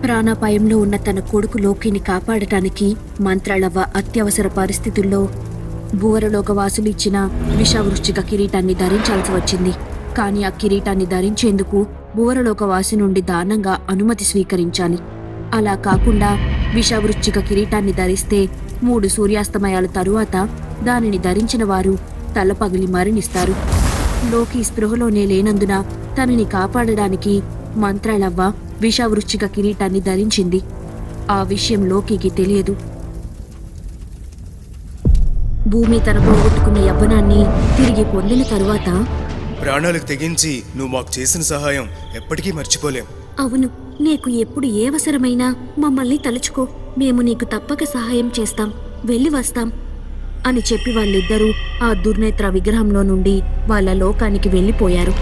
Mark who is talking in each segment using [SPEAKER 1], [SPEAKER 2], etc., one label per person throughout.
[SPEAKER 1] ప్రాణాపాయంలో ఉన్న తన కొడుకు లోకిని కాపాడటానికి మంత్రాలవ్వ అత్యవసర పరిస్థితుల్లో భూవరలోకవాసులు ఇచ్చిన విషవృశ్చిక కిరీటాన్ని ధరించాల్సి వచ్చింది. కానీ ఆ కిరీటాన్ని ధరించేందుకు భూవరలోకవాసి నుండి దానంగా అనుమతి స్వీకరించాలి. అలా కాకుండా విషవృశ్చిక కిరీటాన్ని ధరిస్తే 3 సూర్యాస్తమయాల తరువాత దానిని ధరించిన వారు తల పగిలి మరణిస్తారు. లోకి స్పృహలోనే లేనందున తనని కాపాడడానికి మంత్రాలవ్వ విషవృశ్చిక కిరీటాన్ని ధరించింది. ఆ విషయం లోకికి తెలియదు. భూమి తన పోగొట్టుకున్న యవ్వనాన్ని తిరిగి పొందిన తరువాత,
[SPEAKER 2] ప్రాణాలకు తెగించి నువ్వు మాకు చేసిన సహాయం ఎప్పటికీ మర్చిపోలేం.
[SPEAKER 1] అవును, నీకు ఎప్పుడు ఏ అవసరమైనా మమ్మల్ని తలుచుకో, మేము నీకు తప్పక సహాయం చేస్తాం, వెళ్ళి వస్తాం అని చెప్పి వాళ్ళిద్దరూ ఆ దుర్నేత్ర విగ్రహంలో నుండి వాళ్ళ లోకానికి వెళ్ళిపోయారు.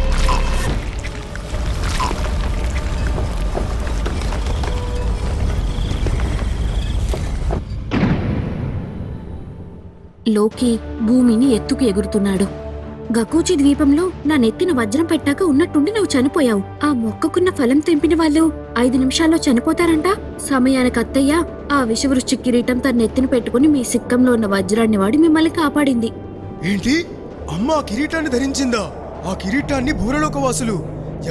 [SPEAKER 1] లోకి భూమిని ఎత్తుకు ఎగురుతున్నాడు. గకూచి ద్వీపంలో నా నెత్తిన వజ్రం పెట్టాక ఉన్నట్టుండి నువ్వు చనిపోయావు. ఆ మొక్కకున్న ఫలం తెంపిన వాళ్ళు 5 నిమిషాల్లో చనిపోతారంట. సమయానికి అత్తయ్య ఆ విషవృశ్చిక కిరీటం తన నెత్తిన పెట్టుకుని మీ సిక్కంలో ఉన్న వజ్రాన్ని వాడి మిమ్మల్ని కాపాడింది.
[SPEAKER 2] ఏంటి? అమ్మ ఆ కిరీటాన్ని ధరించిందా? ఆ కిరీటాన్ని భూరలోకవాసులు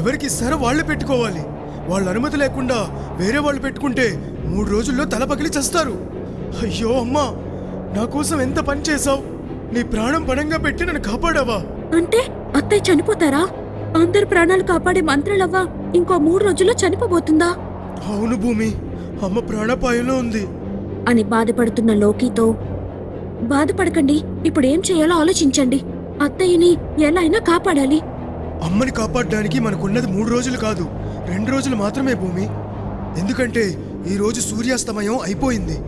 [SPEAKER 2] ఎవరికి ఇస్తారో వాళ్లే పెట్టుకోవాలి. వాళ్ళ అనుమతి లేకుండా వేరే వాళ్ళు పెట్టుకుంటే 3 రోజుల్లో తల పగిలి చస్తారు. అయ్యో అమ్మా, నా కోసం ఎంత పని చేశావు! నీ ప్రాణం పణంగా పెట్టి నన్ను కాపాడావా?
[SPEAKER 1] అంటే అత్తయ్య చనిపోతారా? అందరు ప్రాణాలు కాపాడే మంత్రాలవ్వ ఇంకో 3 రోజుల్లో చనిపోబోతుందా?
[SPEAKER 2] అవును భూమి, అమ్మ ప్రాణాపాయంలో ఉంది
[SPEAKER 1] అని బాధపడుతున్న లోకితో, బాధపడకండి, ఇప్పుడేం చేయాలో ఆలోచించండి. అత్తయ్యని ఎలా అయినా కాపాడాలి.
[SPEAKER 2] అమ్మని కాపాడడానికి మనకున్నది 3 రోజులు కాదు, 2 రోజులు మాత్రమే భూమి. ఎందుకంటే ఈ రోజు సూర్యాస్తమయం అయిపోయింది.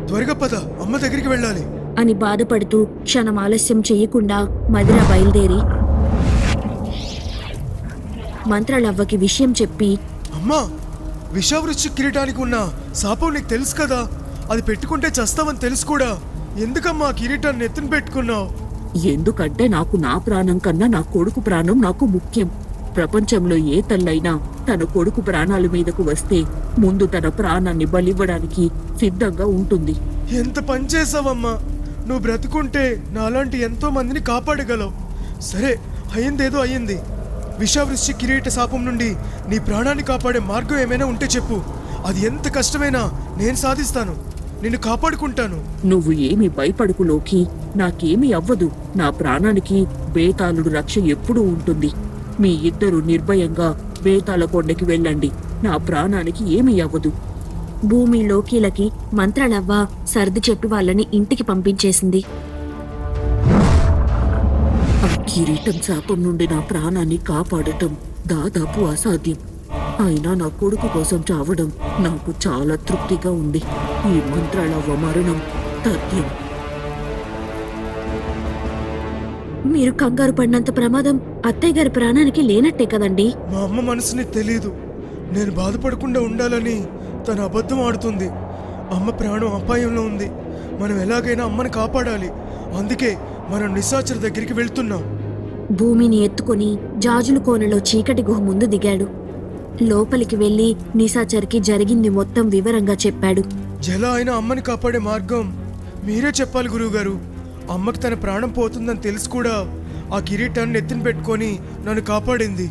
[SPEAKER 2] త్వరగా పద, అమ్మ దగ్గరికి వెళ్ళాలి
[SPEAKER 1] అని బాధపడుతూ క్షణం ఆలస్యం చెయ్యకుండా మదిర బయలుదేరి మంత్రాలవ్వకి విషయం చెప్పి,
[SPEAKER 2] అమ్మా, విషవృశ్చిక కిరీటానికి ఉన్న శాపం నీకు తెలుసు కదా, అది పెట్టుకుంటే చస్తావని తెలుసు కూడా. ఎందుకమ్మా కిరీటాన్ని ఎత్తున పెట్టుకున్నావు?
[SPEAKER 3] ఎందుకంటే నాకు నా ప్రాణం కన్నా నా కొడుకు ప్రాణం నాకు ముఖ్యం. ప్రపంచంలో ఏ తల్లైనా తన కొడుకు ప్రాణాల మీదకు వస్తే ముందు తన ప్రాణాన్ని బలివ్వడానికి సిద్ధంగా ఉంటుంది.
[SPEAKER 2] ఎంత పని చేసావమ్మా! నువ్వు బ్రతుకుంటే నాలాంటి ఎంతో మందిని కాపాడగలవు. సరే, అయ్యిందేదో అయ్యింది. విషవృశ్చిక కిరీట శాపం నుండి నీ ప్రాణాన్ని కాపాడే మార్గం ఏమైనా ఉంటే చెప్పు. అది ఎంత కష్టమైనా నేను సాధిస్తాను. నిన్ను కాపాడుకుంటాను.
[SPEAKER 3] నువ్వు ఏమి భయపడుకు లోకి, నాకేమీ అవ్వదు. నా ప్రాణానికి బేతాళుడు రక్ష ఎప్పుడూ ఉంటుంది. మీ ఇద్దరు నిర్భయంగా బేతాళ కొండకి వెళ్ళండి, నా ప్రాణానికి ఏమీ అవ్వదు.
[SPEAKER 1] భూమి లోకీలకి మంత్రాలవ్వ సర్ది చెప్పి వాళ్ళని ఇంటికి పంపించేసింది.
[SPEAKER 3] ఆ కిరీటం శాపం నుండి నా ప్రాణాన్ని కాపాడటం దాదాపు అసాధ్యం. అయినా నా కొడుకు కోసం చావడం నాకు చాలా తృప్తిగా ఉంది. ఈ మంత్రాలవ్వ మరణం తథ్యం.
[SPEAKER 1] మీరు కంగారు పడినంత ప్రమాదం అత్తయ్య గారి ప్రాణానికి లేనట్టే కదండి.
[SPEAKER 2] మా అమ్మ మనసుని తెలీదు. నేను బాధపడకుండా ఉండాలని తను అబద్ధం ఆడుతుంది. అమ్మ ప్రాణం అపాయంలో ఉంది. మనం ఎలాగైనా అమ్మని కాపాడాలి. అందుకే మనం నిశాచర దగ్గరికి వెళ్తున్నాం.
[SPEAKER 1] భూమిని ఎత్తుకుని జాజుల కోనలో చీకటి గుహ ముందు దిగాడు. లోపలికి వెళ్లి నిశాచర్కి జరిగింది మొత్తం వివరంగా చెప్పాడు.
[SPEAKER 2] ఎలా అయినా అమ్మని కాపాడే మార్గం మీరే చెప్పాలి గురువుగారు. అమ్మకి తన ప్రాణం పోతుందని తెలుసు కూడా ఆ కిరీటాన్ని ఎత్తిన పెట్టుకొని నన్ను కాపాడింది.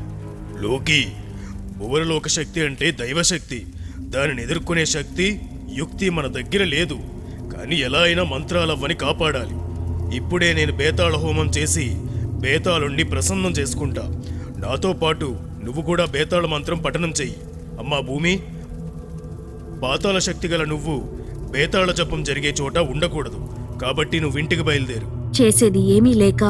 [SPEAKER 4] లోకి, భువనలోక శక్తి అంటే దైవశక్తి. దానిని ఎదుర్కొనే శక్తి, యుక్తి మన దగ్గర లేదు. కానీ ఎలా అయినా మంత్రాలవ్వని కాపాడాలి. ఇప్పుడే నేను బేతాళ హోమం చేసి బేతాళుణ్ణి ప్రసన్నం చేసుకుంటా. నాతో పాటు నువ్వు కూడా బేతాళ మంత్రం పఠనం చెయ్యి. అమ్మా భూమి, పాతాళ శక్తి గల నువ్వు బేతాళ జపం జరిగే చోట ఉండకూడదు. కాబట్టి నువ్వు ఇంటికి బయలుదేరు.
[SPEAKER 1] చేసేది ఏమీ లేక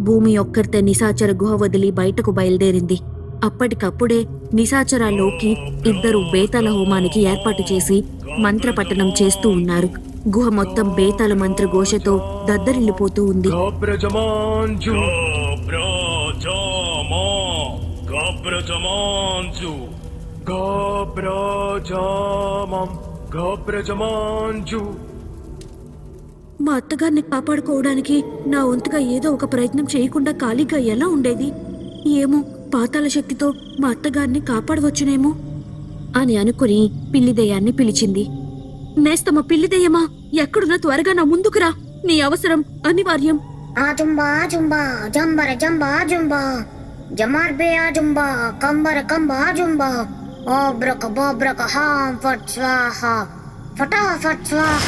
[SPEAKER 1] భూమి ఒక్కరితే నిశాచర గుహ వదిలి బయటకు బయలుదేరింది. అప్పటికప్పుడే నిశాచరాల్లోకి ఇద్దరు బేతాళ హోమానికి ఏర్పాటు చేసి మంత్రపఠనం చేస్తూ ఉన్నారు. గుహ మొత్తం బేతాళ మంత్ర ఘోషతో దద్దరిల్లిపోతూ ఉంది. మా అత్తగారిని కాపాడుకోవడానికి నా వంతుగా ఏదో ఒక ప్రయత్నం చేయకుండా ఖాళీగా ఎలా ఉండేది? ఏమో, పాతాళ శక్తితో మా అత్తగారిని కాపాడవచ్చునేమో అని అనుకుని పిల్లిదెయ్యాన్ని పిలిచింది. నేస్తమా పిల్లిదెయ్యమా, ఎక్కడున్నా త్వరగా నా ముందుకురా, నీ అవసరం అనివార్యం.
[SPEAKER 5] ఆజుంబా ఆజుంబా జంబర జంబా జుంబా జమార్బే ఆజుంబా కంబర కంబా జుంబా ఓబ్రక బోబ్రక హాం ఫట్ స్వాహ ఫటాఫట్ స్వాహ.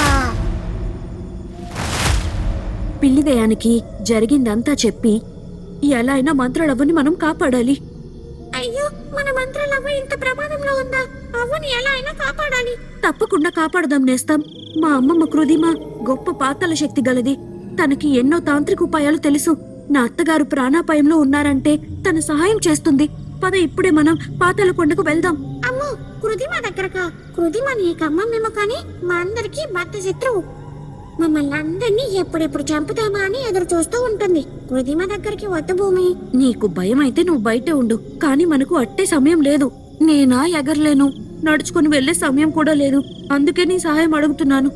[SPEAKER 1] పిల్లిదెయ్యానికి జరిగిందంతా చెప్పి ఎలా అయినా మంత్రాలవ్వని మనం కాపాడాలి. అయ్యో, మన మంత్రాలవ్వ ఇంత ప్రమాదంలో ఉందా? అవ్వని ఎలా అయినా కాపాడాలి. తప్పకుండా కాపాడదాం నేస్తాం. మా అమ్మమ్మ కృదిమ గొప్ప పాతాళ శక్తి గలది. తనకి ఎన్నో తాంత్రిక ఉపాయాలు తెలుసు. నా అత్తగారు ప్రాణాపాయంలో ఉన్నారంటే తన సహాయం చేస్తుంది. పద, ఇప్పుడే మనం పాతాళ కొండకు వెళ్దాం.
[SPEAKER 5] అమ్మో, కృదిమ దగ్గరకా? కృదిమ నీకు అమ్మమ్మేమో కానీ మా అందరికి భర్త శత్రువు. మమ్మల్ని అందరినీ ఎప్పుడెప్పుడు చంపుతామా అని ఎదురు చూస్తూ ఉంటుంది. కృదిమ దగ్గరికి వద్దు భూమి.
[SPEAKER 1] నీకు భయం అయితే నువ్వు బయటే ఉండు, కానీ మనకు అట్టే సమయం లేదు. నేనా ఎగరలేను, నడుచుకుని వెళ్లే సమయం కూడా లేదు. అందుకే నీ సహాయం అడుగుతున్నాను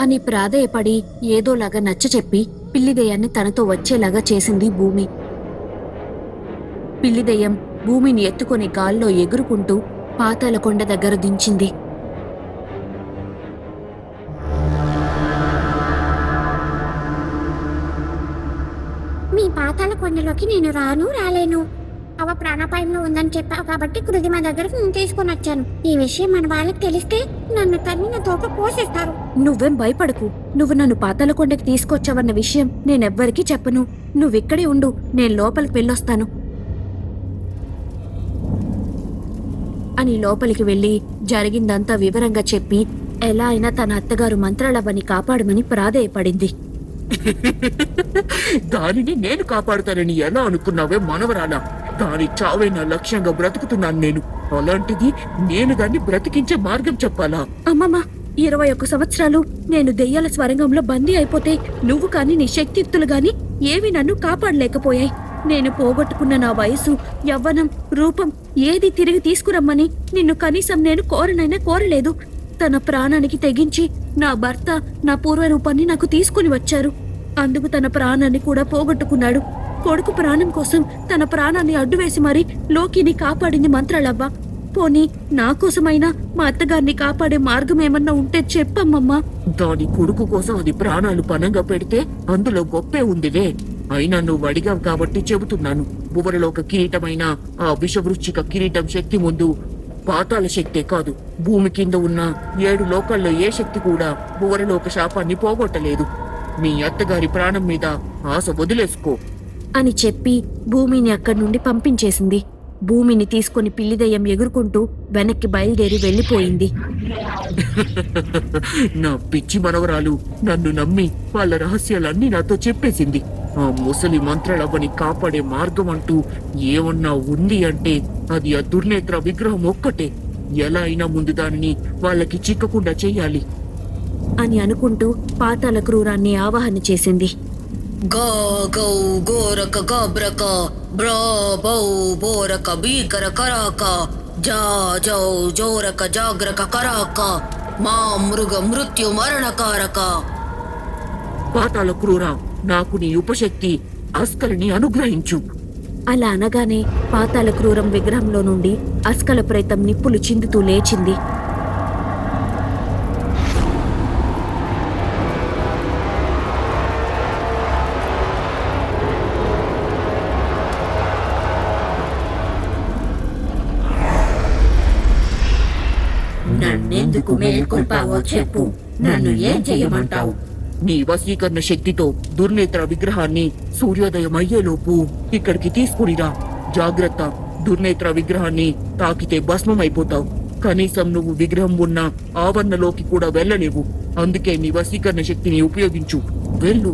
[SPEAKER 1] అని ప్రాధేయపడి ఏదోలాగా నచ్చచెప్పి పిల్లిదెయ్యాన్ని తనతో వచ్చేలాగా చేసింది భూమి. పిల్లిదెయ్యం భూమిని ఎత్తుకొని గాల్లో ఎగురుకుంటూ పాతాళ కొండ దగ్గర దించింది.
[SPEAKER 5] మీ పాతాళ కొండలోకి నేను రాలేను. అవ ప్రాణాపాయంలో ఉందని చెప్పావు కాబట్టి కృదిమ దగ్గరకు నేను తీసుకొని వచ్చాను. ఈ విషయం మన వాళ్ళకి తెలిస్తే నన్ను తన్నిన తోక కోసేస్తారు.
[SPEAKER 1] నువ్వేం భయపడకు. నువ్వు నన్ను పాతాళ కొండకి తీసుకొచ్చావన్న విషయం నేనెవ్వరికీ చెప్పను. నువ్విక్కడే ఉండు, నేను లోపలికి వెళ్ళొస్తాను అని లోపలికి వెళ్లి జరిగిందంతా వివరంగా చెప్పి ఎలా అయినా తన అత్తగారు మంత్రాలవ్వని కాపాడమని ప్రాధేయపడింది.
[SPEAKER 3] దానిని నేను కాపాడుతానని ఎలా అనుకున్నావే మనవరాలా? దాని చావే నా లక్ష్యంగా బ్రతుకుతున్నాను నేను. అలాంటిది నేను దాన్ని బ్రతికించే మార్గం చెప్పాలా?
[SPEAKER 1] అమ్మమ్మ, 21 సంవత్సరాలు నేను దెయ్యాల స్వరంగంలో బందీ అయిపోతే నువ్వు కాని నీ శక్తియుక్తులు గాని ఏవి నన్ను కాపాడలేకపోయాయి. నేను పోగొట్టుకున్న నా వయసు, యవ్వనం, రూపం ఏది తిరిగి తీసుకురమ్మని నిన్ను కనీసం నేను కోరనైనా కోరలేదు. తన ప్రాణానికి తెగించి నా భర్త నా పూర్వ రూపాన్ని నాకు తీసుకుని వచ్చారు. అందుకు తన ప్రాణాన్ని కూడా పోగొట్టుకున్నాడు. కొడుకు ప్రాణం కోసం తన ప్రాణాన్ని అడ్డువేసి మరీ లోకిని కాపాడింది మంత్రాలవ్వ. పోనీ నా కోసమైనా మా అత్తగారిని కాపాడే మార్గం ఏమన్నా ఉంటే చెప్పమ్మమ్మా.
[SPEAKER 3] దాని కొడుకు కోసం అది ప్రాణాలు పనంగా పెడితే అందులో గొప్పే ఉందిలే. అయినా నువ్వు అడిగావు కాబట్టి చెబుతున్నాను. భువరలోక కిరీటమైన ఆ విషవృశ్చిక కిరీటం శక్తి ముందు పాతాళ శక్తే కాదు, భూమి కింద ఉన్న 7 లోకాల్లో ఏ శక్తి కూడా భువరలోక శాపాన్ని పోగొట్టలేదు. మీ అత్తగారి ప్రాణం మీద ఆశ వదిలేసుకో
[SPEAKER 1] అని చెప్పి భూమిని అక్కడి నుండి పంపించేసింది. భూమిని తీసుకుని పిల్లిదెయ్యం ఎగురుకుంటూ వెనక్కి బయలుదేరి వెళ్లిపోయింది.
[SPEAKER 3] నా పిచ్చి మనవరాలు నన్ను నమ్మి వాళ్ళ రహస్యాలన్నీ నాతో చెప్పేసింది. ఆ ముసలి మంత్రాలవ్వని కాపాడే మార్గం అంటూ ఏమన్నా ఉంది అంటే అది ఆ దుర్నేత్ర విగ్రహం ఒక్కటే. ఎలా అయినా ముందు దానిని వాళ్ళకి చిక్కకుండా చెయ్యాలి
[SPEAKER 1] అని అనుకుంటూ పాతాళ క్రూరాన్ని ఆవాహన చేసింది.
[SPEAKER 6] గా గౌ గోరక గాబ్రక బ్రా బౌ బోరక భీకర కరాక జా జౌ జోరక జాగ్రక కరాక మా మృగ మృత్యు మరణకారక.
[SPEAKER 3] పాతాళ క్రూర, నాకు నీ ఉపశక్తి అస్కలిని అనుగ్రహించు.
[SPEAKER 1] అలా అనగానే పాతాళ క్రూరం విగ్రహంలో నుండి అస్కల ప్రేతం నిప్పులు చిందుతూ లేచింది.
[SPEAKER 6] నన్నెందుకు మేల్కొల్పావో చెప్పు, నన్ను ఏం చెయ్యమంటావు?
[SPEAKER 3] నీ వశీకరణ శక్తితో దుర్నేత్ర విగ్రహాన్ని సూర్యోదయం అయ్యేలోపు ఇక్కడికి తీసుకునిరా. జాగ్రత్త, దుర్నేత్ర విగ్రహాన్ని తాకితే భస్మమైపోతావు. కనీసం నువ్వు విగ్రహం ఉన్న ఆవరణలోకి కూడా వెళ్ళలేవు. అందుకే నీ వశీకరణ శక్తిని ఉపయోగించు. వెళ్ళు.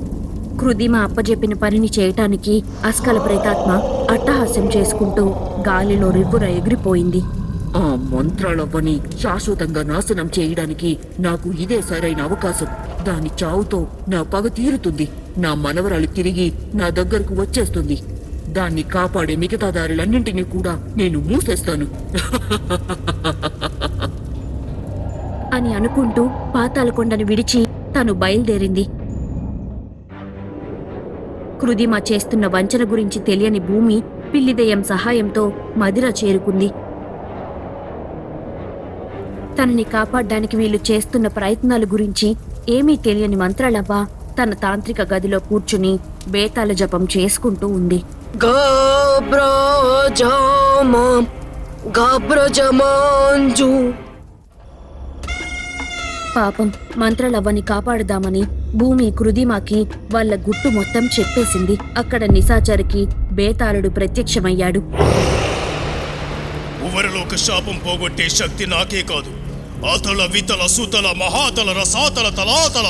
[SPEAKER 1] కృదిమ అప్పజెప్పిన పనిని చేయటానికి అస్కల ప్రేతాత్మ అట్టహాస్యం చేసుకుంటూ గాలిలో రివ్వుర ఎగిరిపోయింది.
[SPEAKER 3] ఆ మంత్రాలవ్వని శాశ్వతంగా నాశనం చేయడానికి నాకు ఇదే సరైన అవకాశం. దాని చావుతో నా పగ తీరుతుంది. నా మనవరాలు తిరిగి నా దగ్గరకు వచ్చేస్తుంది. దాన్ని కాపాడే మిగతా దారులన్నింటినీ కూడా నేను మూసేస్తాను
[SPEAKER 1] అని అనుకుంటూ పాతాళకొండను విడిచి తను బయలుదేరింది. కృదిమ చేస్తున్న వంచన గురించి తెలియని భూమి పిల్లిదెయ్యం సహాయంతో మదిర చేరుకుంది. తనని కాపాడ్డానికి వీళ్ళు చేస్తున్న ప్రయత్నాల గురించి ఏమీ తెలియని మంత్రాలవ్వ తన తాంత్రిక గదిలో కూర్చుని బేతాళ జపం చేసుకుంటూ ఉంది. పాపం మంత్రాలవ్వని కాపాడుదామని భూమి కృదిమాకి వాళ్ళ గుట్టు మొత్తం చెప్పేసింది. అక్కడ నిశాచరికి బేతాళుడు ప్రత్యక్షమయ్యాడు.
[SPEAKER 4] భువరలోక శాపం పోగొట్టే శక్తి నాకే కాదు, అతల వితల సుతల మహాతల రసాతల తలాతల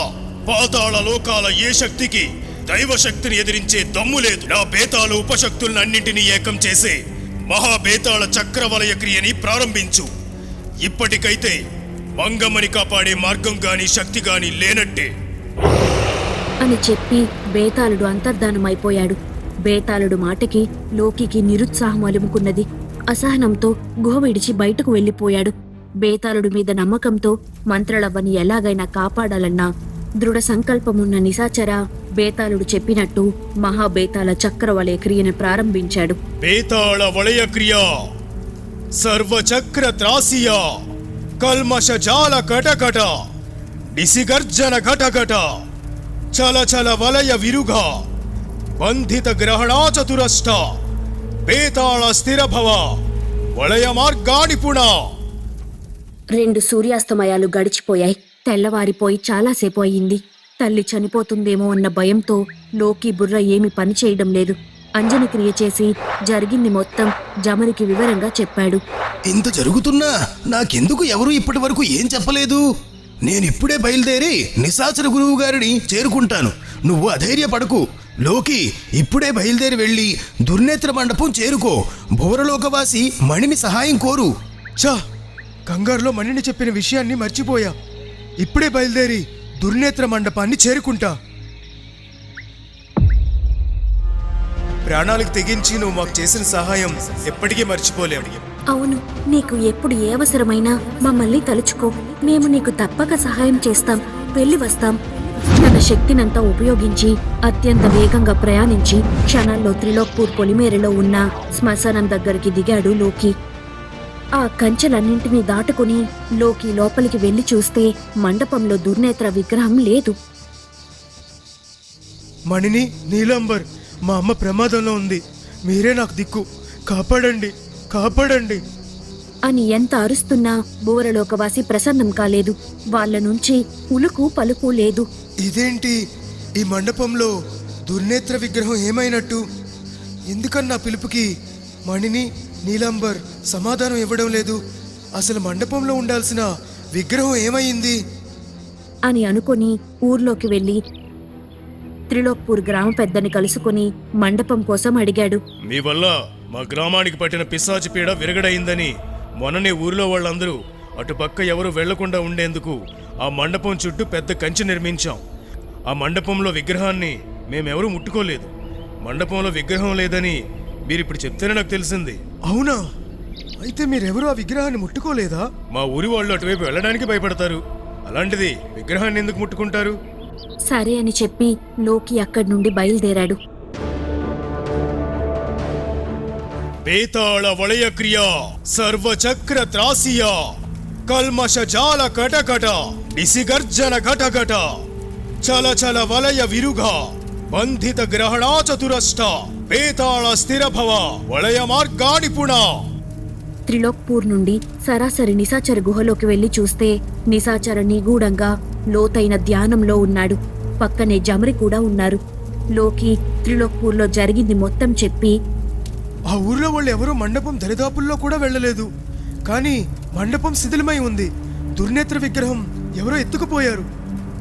[SPEAKER 4] పాతాళ లోకాల ఏ శక్తికి దైవశక్తిని ఎదిరించే దమ్ము లేదు. నా బేతాళ ఉపశక్తులన్నింటినీ ఏకం చేసే మహాబేతాళ చక్రవలయ క్రియని ప్రారంభించు. ఇప్పటికైతే మంగమ్మని కాపాడే మార్గం గాని శక్తి గాని లేనట్టే
[SPEAKER 1] అని చెప్పి బేతాళుడు అంతర్ధానమైపోయాడు. బేతాళుడు మాటకి లోకికి నిరుత్సాహం అలుముకున్నది. అసహనంతో గుహ విడిచి బయటకు వెళ్లిపోయాడు. బేతాళుడి మీద నమ్మకంతో మంత్రలవ్వని ఎలాగైనా కాపాడాలన్న దృఢ సంకల్పమున్న నిశాచర బేతాళుడు చెప్పినట్టు మహాబేతాళ చక్రవలయ క్రియను ప్రారంభించాడు.
[SPEAKER 4] బేతాళ వలయ క్రియ సర్వచక్ర త్రాసియ కల్మష జాల కటకట నిసిగర్జన ఘటఘట చల చల వలయ విరుగ బంధిత గ్రహణా చతురష్ట బేతాళ స్థిరభవ వలయ మార్గాని పుణ.
[SPEAKER 1] 2 సూర్యాస్తమయాలు గడిచిపోయాయి. తెల్లవారిపోయి చాలాసేపు అయింది. తల్లి చనిపోతుందేమో అన్న భయంతో లోకి బుర్ర ఏమి పని చేయడం లేదు. అంజని క్రియ చేసి జరిగింది మొత్తం జమరికి వివరంగా చెప్పాడు.
[SPEAKER 2] ఇంత జరుగుతున్నా నాకెందుకు ఎవరు ఇప్పటి వరకు ఏం చెప్పలేదు? నేనిప్పుడే బయలుదేరి నిశాచర గురువు గారిని చేరుకుంటాను. నువ్వు అధైర్యపడకు. లోకి ఇప్పుడే బయలుదేరి వెళ్ళి దుర్నేత్ర మండపం చేరుకో. భువరలోకవాసి మణిని సహాయం కోరు. చా, కంగారులో మణిని చెప్పిన విషయాన్ని మర్చిపోయా. ఇప్పుడే బయలుదేరి దుర్నేత్ర మండపాన్ని చేరుకుంటా. ప్రాణాలకు తెగించి నువ్వు మాకు చేసిన సహాయం ఎప్పటికీ మర్చిపోలేము.
[SPEAKER 1] అవును, నీకు ఎప్పుడు ఏ అవసరమైనా మమ్మల్ని తలుచుకో. మేము నీకు తప్పక సహాయం చేస్తాం. వెళ్ళి వస్తాం. తన శక్తినంతా ఉపయోగించి అత్యంత వేగంగా ప్రయాణించి క్షణాల్లో త్రిలోక్పూర్ పొలిమేరలో ఉన్న శ్మశానం దగ్గరికి దిగాడు లోకి. ఆ కంచెలన్నింటినీ దాటుకుని లోకి లోపలికి వెళ్లి చూస్తే మండపంలో దుర్నేత్ర విగ్రహం లేదు.
[SPEAKER 2] మణిని, నీలాంబర్, మా అమ్మ ప్రమాదంలో ఉంది. మీరే నాకు దిక్కు. కాపాడండి, కాపాడండి
[SPEAKER 1] అని ఎంత అరుస్తున్నా భువరలోకవాసి ప్రసన్నం కాలేదు. వాళ్ళ నుంచి ఉలుకు పలుకు లేదు.
[SPEAKER 2] ఇదేంటి? ఈ మండపంలో దుర్నేత్ర విగ్రహం ఏమైనట్టు? ఎందుకన్నా పిలుపుకి మణిని, నీలాంబర్ సమాధానం ఇవ్వడం లేదు? అసలు మండపంలో ఉండాల్సిన విగ్రహం ఏమైంది
[SPEAKER 1] అని అనుకొని ఊర్లోకి వెళ్లి త్రిలోక్పూర్ గ్రామ పెద్దని కలుసుకుని మండపం కోసం అడిగాడు.
[SPEAKER 4] మీ వల్ల మా గ్రామానికి పట్టిన పిశాచి పీడ విరగడైందని మొన్ననే ఊరిలో వాళ్ళందరూ అటుపక్క ఎవరు వెళ్లకుండా ఉండేందుకు ఆ మండపం చుట్టూ పెద్ద కంచె నిర్మించాం. ఆ మండపంలో విగ్రహాన్ని మేమెవరూ ముట్టుకోలేదు. మండపంలో విగ్రహం లేదని మీరిప్పుడు చెప్తేనే నాకు తెలిసింది.
[SPEAKER 2] అవునా? అయితే మీరెవరూ ఆ విగ్రహాన్ని ముట్టుకోలేదా?
[SPEAKER 4] మా ఊరి వాళ్ళు అటువైపు వెళ్ళడానికి భయపడతారు. అలాంటిది విగ్రహాన్ని ఎందుకు ముట్టుకుంటారు?
[SPEAKER 1] సరే అని చెప్పి లోకి అక్కడి నుండి బయలుదేరాడు.
[SPEAKER 4] బేతాళ వలయ క్రియ సర్వచక్ర త్రాసియ కల్మష జాల కటకట నిసిగర్జన ఘటఘట చల చల వలయ విరుగ బంధిత గ్రహణా చతురష్ట బేతాళ స్థిరభవ వలయ మార్గాని పుణ.
[SPEAKER 1] త్రిలోక్పూర్ నుండి సరాసరి నిశాచర గుహలోకి వెళ్లి చూస్తే నిశాచర నిగూఢంగా లోతైన ధ్యానంలో ఉన్నాడు. పక్కనే జమరి కూడా ఉన్నారు. లోకి త్రిలోక్పూర్లో జరిగింది మొత్తం చెప్పి,
[SPEAKER 2] ఆ ఊర్లో వాళ్ళు ఎవరూ మండపం దరిదాపుల్లో కూడా వెళ్ళలేదు. కానీ మండపం శిథిలమై ఉంది. దుర్నేత్ర విగ్రహం ఎవరో ఎత్తుకుపోయారు.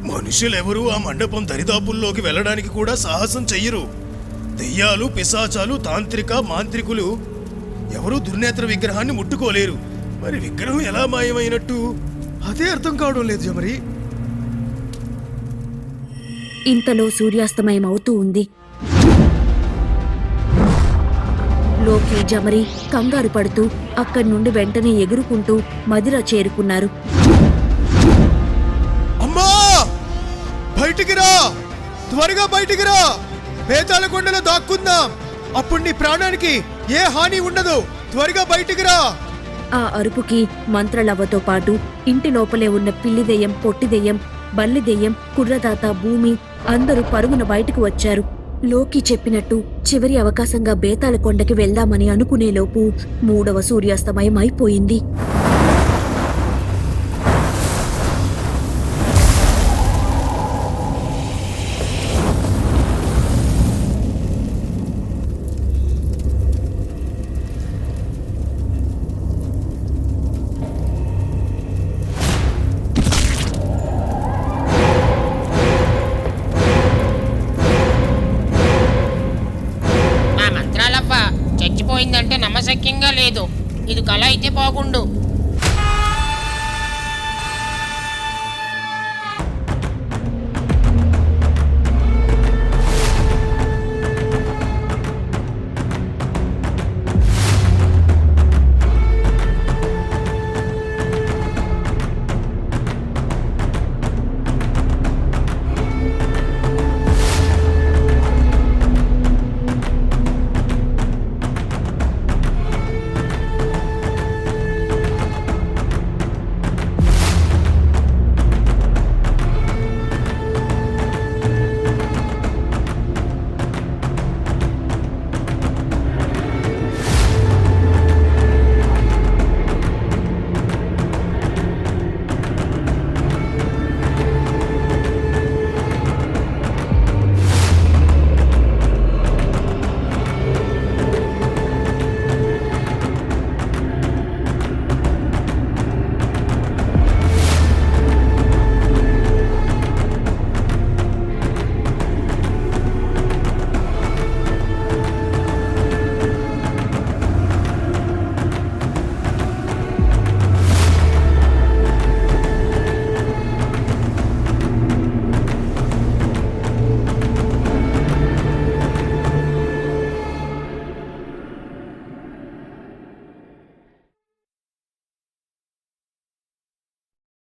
[SPEAKER 4] మనుషులెవరూ ఆ మండపం దరిదాపుల్లోకి వెళ్ళడానికి కూడా సాహసం చెయ్యరు. దెయ్యాలు, పిశాచాలు, తాంత్రిక, మాంత్రికులు ఎవరూ దుర్నేత్ర విగ్రహాన్ని ముట్టుకోలేరు. మరి విగ్రహం ఎలా మాయమైనట్టు?
[SPEAKER 2] అదే అర్థం కావడం లేదు జమరి.
[SPEAKER 1] ఇంతలో సూర్యాస్తమయం అవుతూ ఉంది. లోకి జమరి కంగారు పడుతూ అక్కడి నుండి వెంటనే ఎగురుకుంటూ మదిర చేరుకున్నారు.
[SPEAKER 2] అమ్మా, బయటికి రా! త్వరగా బయటికి రా! బేతాళ కొండలో దాక్కుందాం. అప్పుడు నీ ప్రాణానికి ఏ హాని ఉండదు. త్వరగా బయటికి రా!
[SPEAKER 1] ఆ అరుపుకి మంత్రలవ్వతో పాటు ఇంటి లోపలే ఉన్న పిల్లిదెయ్యం, పొట్టిదెయ్యం, బల్లిదెయ్యం, కుర్రదాత, భూమి అందరూ పరుగున బయటకు వచ్చారు. లోకి చెప్పినట్టు చివరి అవకాశంగా బేతాళ కొండకి వెళ్దామని అనుకునేలోపు 3వ సూర్యాస్తమయం అయిపోయింది.
[SPEAKER 7] ఆ మంత్రాలవ్వ చచ్చిపోయిందంటే నమ్మశక్యంగా లేదు. ఇది కళ అయితే బాగుండు.